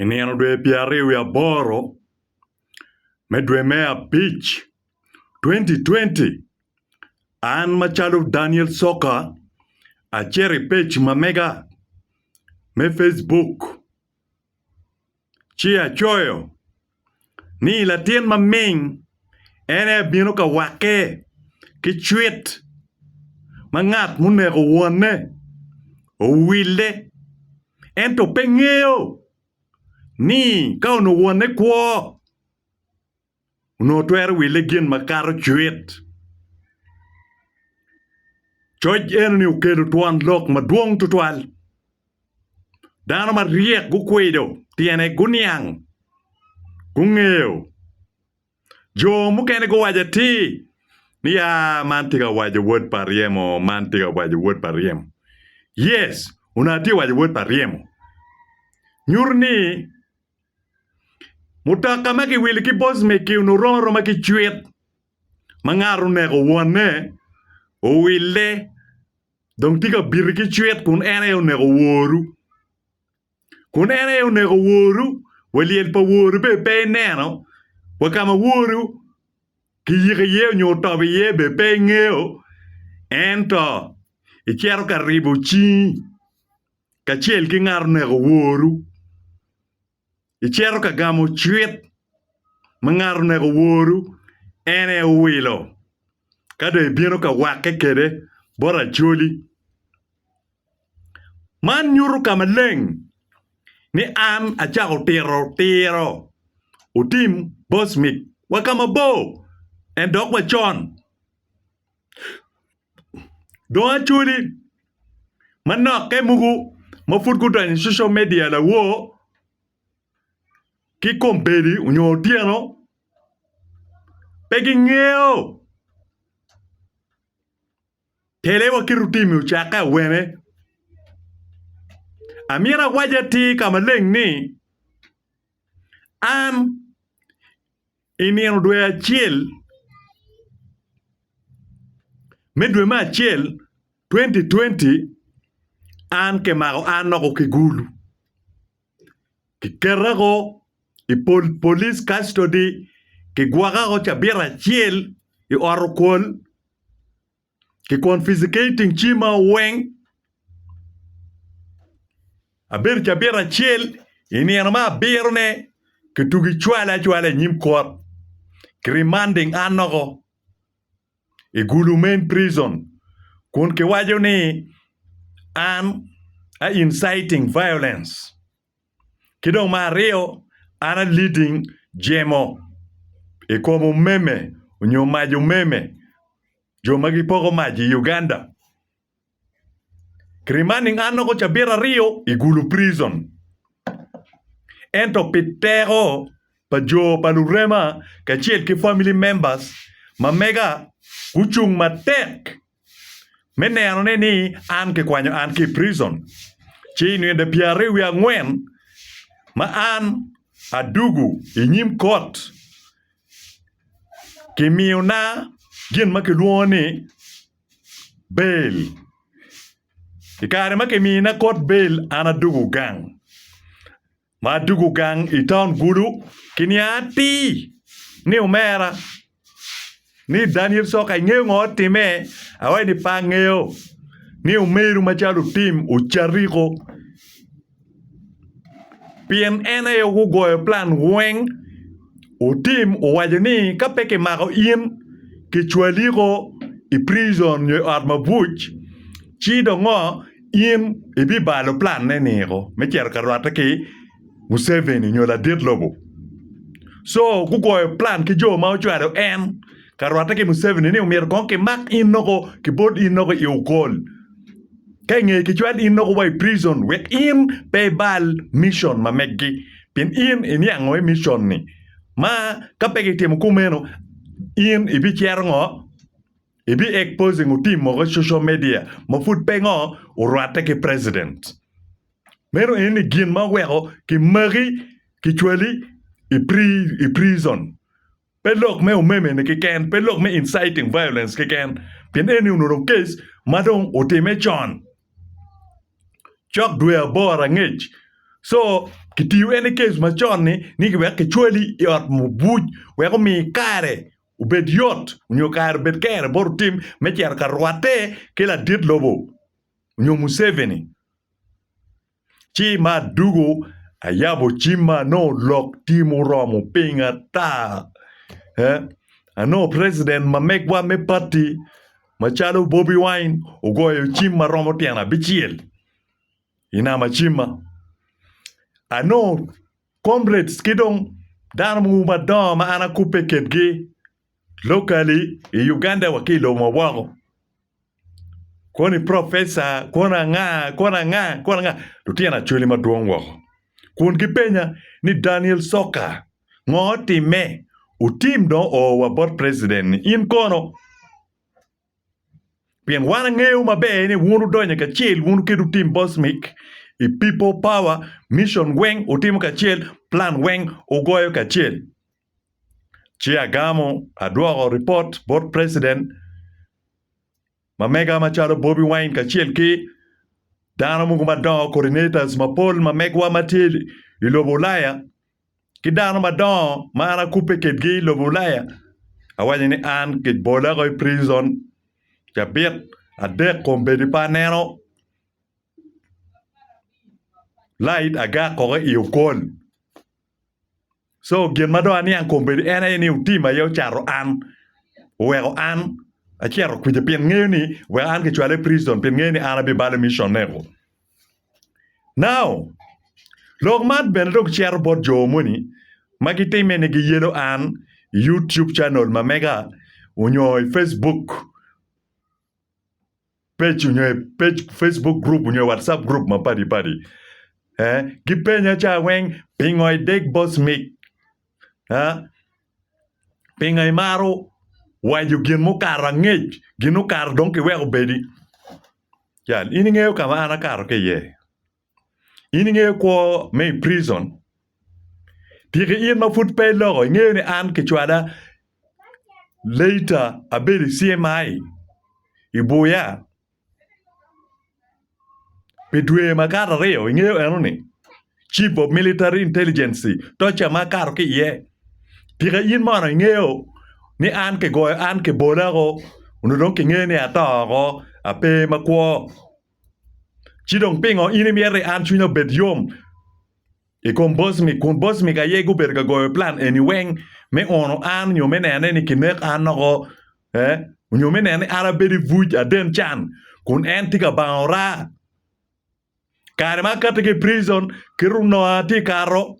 Inieno dwe piero aboro me dwe me abich 2020 an machalo Daniel Soka achiel page mamega me Facebook chi achoyo ni latien maming ene bino ka wake kichwet mangat munego wone owile ento pengeo ni ka ono wone kwo uno twer wile gin makaro chwet choj en ni ukelo tuan lok maduong tutwal dano mariek gukwedo tiene guniang gungeo jo mukene go waja ti ni mantiga waja word pariemo mantiga waja word pariemo yes unati waja word pariemo nyurni mutaka maki wili ki Bosmic unuroro maki chwet mangaru nego wone o wile dong tiga biriki chwet kun ene nego woru kun ene nego woru waliel pa woru be neno wakama woru ki yike ye nyotobi ye be ngeo ento ichero karibu chi kachiel ki ngar nego woru ichero ka gamo chwet mangar nego woru ene wilo kada bino ka wake kede bora choli man nyuru kamaleng ni an achako tiro Otim Bosmic wakama bo en dok wachon do achuli manok ke mugu mafut kutan social media la wo ki kompedi unyo tiano pegi ngeo telewa kirutimi uchaka wene amira waja ti kamaleng ni an inieno dwe achiel medwe ma achiel 2020 an ke mago an noko kigulu kikerago police custody kigwagago chabira achiel i orokol confiscating chima weng aber chabira achiel inieno ma birne kitugi chwala nyim court remanding anogo igulu main prison kun ke wajo ni an a inciting violence kidong mario ana leading jemo e como meme unyo majo meme jo magipogo maji Uganda remanding anogo chabira rio igulu prison ento pitero pa jo palurema kachiel ki family members mamega kuchung matek meneno ni an ke kwanyo an ki prison chini de piare wi angwen ma an adugu inyim court kimiuna gin makiluoni bail ikare makimina court bail an adugu gang madugu gang i town gulu kiniati ni umera ni Daniel Soka ngeo ngotime awai ni pangeo ni umeru machalo tim uchariko pien ena yo gugoyo plan weng Otim uwajani kapeke mako in kichwaliko i prison yo armabuch chido ngo in ibi balo plan nenero mecher karwata ki Museveni nyola ditlobo so gugoyo plan ki jo ma ochwaro en karwata ki Museveni ni umir konke mak in noko ki bod in noko i ukol kenge ki chwad in noko by prison wek in pe bal mission ma meggi pin in yang we mission ni ma kapeke temo kumeno in ibi cherngo ibi exposing Otim mo social media mo food pengo urwata ki president mero ini gin ma weko ki mari ki chwali i prison pelok me umeme ne kiken pelok me inciting violence kiken pin eni unuro case madong Otim chon chok dwe abora ngech So kitiyo any case machon ni wek ke chwali yot mubuj wek mi kare ubed yot unyo kare bed kare bor tim mecher karwate kila dit lobo unyo Museveni chi ma dugo ayabo chima no lok timo romo pinga ta ano president ma megwa me party machalo Bobby Wine ugoyo chima romo tiana bichiel inama chima ano comrades kidong darmu madoma ana kupe ketgi locally in Uganda wakilo mwago koni professor kona nga tutiana chuli maduong wako kun gipenya ni Daniel Soka ngoti me utim do o wabot president in kono pien wana ngeu mabe ni wunu donya ka chiel wunu kedu team Bosmic i people power mission weng utim ka chiel plan weng ugoyo ka chiel chi agamo aduogo report bot president mamega machalo Bobby Wine ka chiel ki dano mungu madongo coordinators mapol mamegwa matil ilobo Ulaya ki dano madongo mana kupe ketgi ilobo Ulaya awanyi ni an kit bola go prison jabit adek kombedi panero light aga ko iukol so gin mado ani an kombedi ena ni utima yo charo an wego an achiero kuje pien ngeni we an ke chwale prison pien ngeni an abi bale mission nego now log mat ben dog chiero bot jo muni magitime ne gi yelo an YouTube channel mamega unyo Facebook page Facebook group unyo WhatsApp group mapadi gipenya cha weng pingoy dek Bosmic pingay maro wayu gin mo karangej ginu kar donki wego bedi yan ini ngeo kama ana karo ke ye ini ngeo ko me prison tike in ma foot pay logo ngeo ni an ke chwada later abedi CMI ibuya pedwe makara reo ngeo enoni chief of military intelligence tocha makaro ke ye tike in mano ngeo ni an ke goyo an ke bonago unudon ke ngeo ni atago ape makwo chidong pingo ini miere an chunyo bedyom e kon Bosmic aye go berga goyo plan weng me ono an nyo menene ni kinek an no nyo menene ara bedi vuj aden chan kun en tika baora kare makate ke prison kiruno ati karo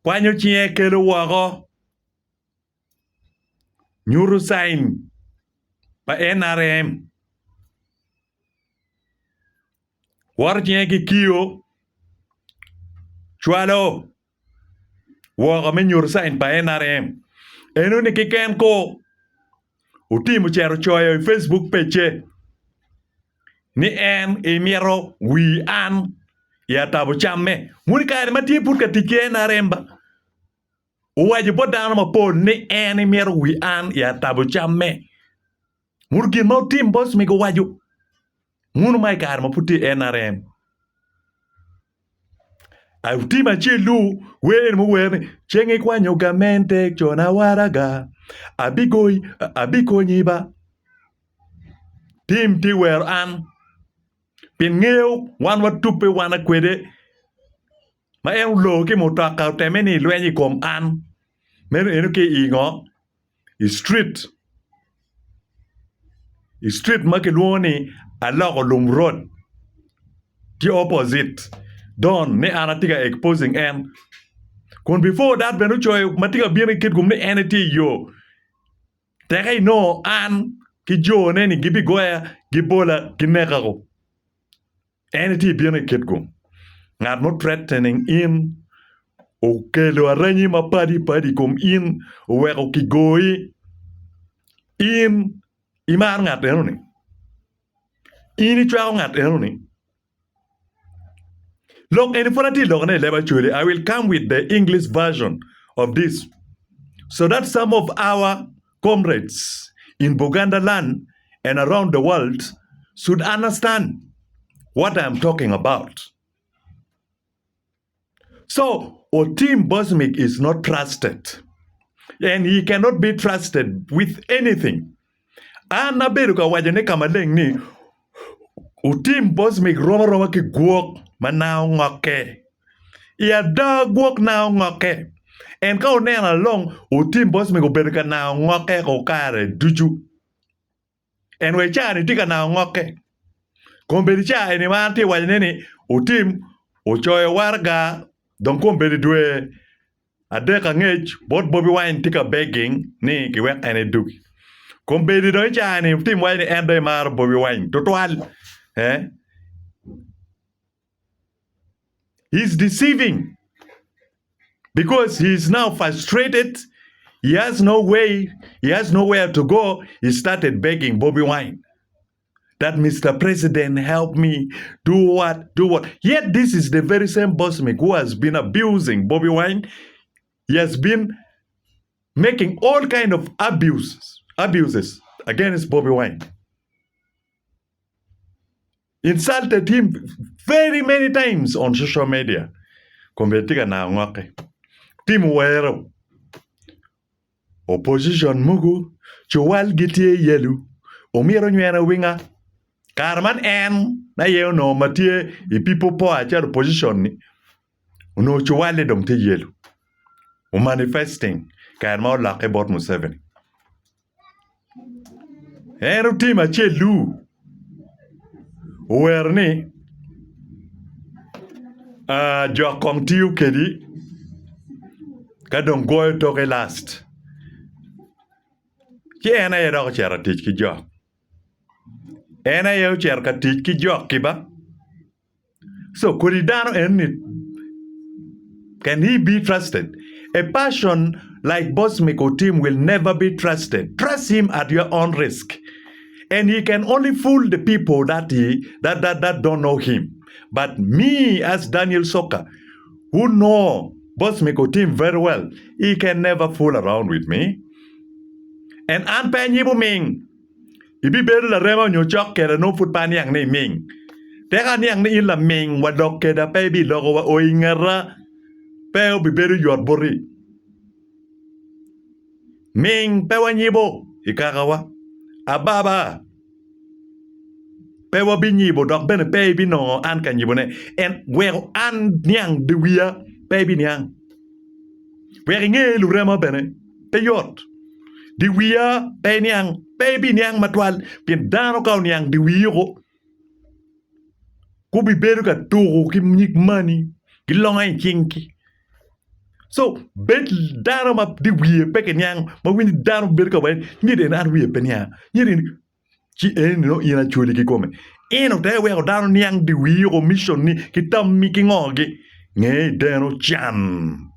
kwanyo chie kelo wago nyuru sign pa NRM war chie ki kiyo calo wago me nyuru sign pa NRM eno ni kiken ko utimu chero choyo Facebook page ni en imiero wi an ya tabo chamme muni kare matie pur ka tike na remba uwaji bodana mapol ni en imiero wi an ya tabo chamme murgi no team Bosmic waju munu mai kare maputi NRM a utima chilu wen mu wen chenge kwanyo gamente chona waraga abikonyiba team ti wer an pingeo wan watupe wana kwede ma en lo ke motaka temeni lwenyi kom an meno eno ke ingo street make luoni alogo lum road the opposite don ne anatiga exposing en kon before that benu choy matiga biene kit gum ne enity yo tegay no an ki jo ne ni gibi goya gibola kinekago enity biene kit gum ngat mo threatening in okelo aranyi mapadi kom in oweko kigoi in imar ngat enoni ini chwa ngat enoni look any fonati logane leba churi I will come with the English version of this so that some of our comrades in Buganda land and around the world should understand what I'm talking about. So Otim Bosmic is not trusted. And he cannot be trusted with anything. Ana beru ka wajane kamaleng ni Otim Bosmic roma ki gwok manao ngoke. Ya da gwok nao ngoke. And ka onena long Otim Bosmic oberu ka nao ngoke ko kare ducu. And we chani tika nao ngoke. Komberi cha ni manti wajane ni Otim ochoyo warga don komberi dwe adeka ngech bot Bobby Wine tika begging ni kiwek ene duki. Kombedi do chani Otim wine ende mar Bobby Wine total he's deceiving because he's now frustrated. He has no way, he has nowhere to go. He started begging Bobby Wine that Mr. President help me, do what. Yet this is the very same Bosmic who has been abusing Bobby Wine. He has been making all kind of abuses against Bobby Wine. Insulted him very many times on social media. Kombetika na ngoke. Tim wero. Opposition mugu. Chowal gitie yelu. Omiro nywera winga. Karman en. Na yeo no matie. I people po achar opposition ni. Uno chowale dom te yelu. Manifesting karma lake bot Museveni. Ero team ache lu. Werni jokong tiu kedi kadong goyo toke last. Ki ena ye doko chera tich ki jok. Ena ye chera ka tich ki jok kiba. So kuridano enni. Can he be trusted? A person like Bosmic Otim will never be trusted. Trust him at your own risk. And he can only fool the people that don't know him. But me, as Daniel Soka, who know Bosmic Otim very well, he can never fool around with me. And an penyibu ming. Ibi beru la rema nyochok kera no foot pan yang ni ming. Teka niyang ni ila ming wadok keda pebi logo wa oingara. Peo biberu yor bori. Ming pewa nyibo ikakawa. Ababa. Pewa bi nyibo dok bene pebi no an ka nyibo ne. En wero an nyang de wia pebi nyang. Weri nge lurema bene. Peyot. Di wia pe nyang. Pebi nyang matwal. Pien dano kao nyang di wio. Ko biberu ka toro ki mnik mani. Ki longa chinki. So, bet daro ma di wiye peke nyang, ma wini daro berka wen, nyide na wiye pe nyang, nyide chi no ina chuli ki kome. Eno te weko daro nyang di wiye ko mission ni, ki tam mi ki ngoge, nge deno chan.